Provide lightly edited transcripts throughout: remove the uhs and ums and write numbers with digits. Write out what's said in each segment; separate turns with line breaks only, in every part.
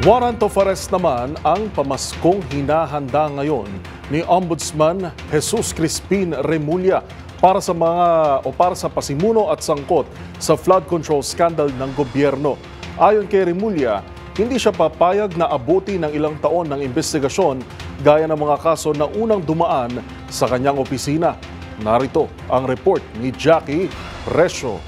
Warrant of arrest naman ang pamaskong hinahanda ngayon ni Ombudsman Jesus Crispin Remulla para sa pasimuno at sangkot sa flood control scandal ng gobyerno. Ayon kay Remulla, hindi siya papayag na abuti ng ilang taon ng investigasyon gaya ng mga kaso na unang dumaan sa kanyang opisina. Narito ang report ni Jackie Resho.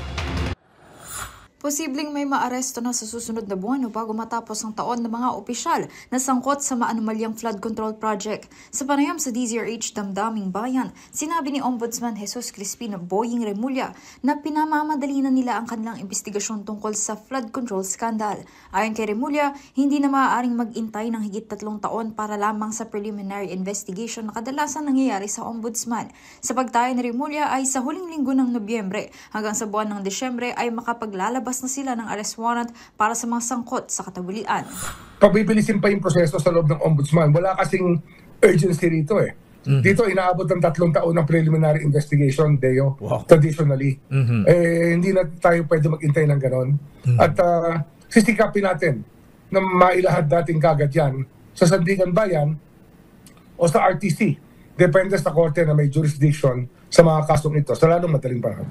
Posibleng may maaresto na sa susunod na buwan o bago matapos ang taon ng mga opisyal na sangkot sa maanumalyang flood control project. Sa panayam sa DZRH Damdaming Bayan, sinabi ni Ombudsman Jesus Crispin Boying Remulla na pinamamadali na nila ang kanilang investigasyon tungkol sa flood control scandal. Ayon kay Remulla, hindi na maaaring mag-intay ng higit 3 taon para lamang sa preliminary investigation na kadalasan nangyayari sa Ombudsman. Sa pagtayo ni Remulla ay sa huling linggo ng Nobyembre hanggang sa buwan ng Desyembre ay makapaglalabas na sila ng arrest warrant para sa mga sangkot sa katabulian.
Pabibilisin pa yung proseso sa loob ng ombudsman. Wala kasing urgency rito eh. Dito inaabot ng 3 taon ng preliminary investigation, Deo, traditionally. Hindi na tayo pwede mag-intay ng ganon. At sisikapin natin na mailahad dating kagad yan sa Sandigan Bayan o sa RTC. Depende sa korte na may jurisdiction sa mga kasong ito sa lalong madaling panahon.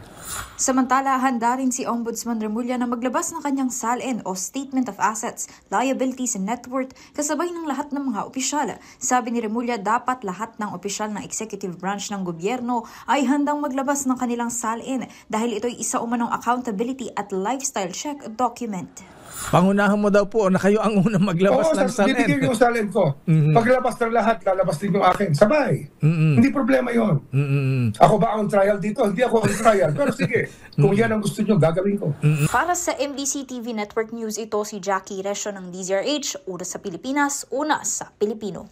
Samantala, handa rin si Ombudsman Remulla na maglabas ng kanyang SALN o Statement of Assets, Liabilities and Net Worth kasabay ng lahat ng mga opisyal. Sabi ni Remulla, dapat lahat ng opisyal ng executive branch ng gobyerno ay handang maglabas ng kanilang SALN dahil ito'y isa umanong accountability at lifestyle check document.
Pangunahan mo daw po na kayo ang unang maglabas ng SALN.
Bibigyan yung SALN ko. Paglabas ng lahat, lalabas din yung akin. Sabay. Hindi problema yon. Ako ba on trial dito? Hindi ako on trial. Pero sige, kung yan ang gusto nyo, gagawin ko.
Para sa MBC TV Network News, ito si Jackie Resho ng DZRH. Una sa Pilipinas, una sa Pilipino.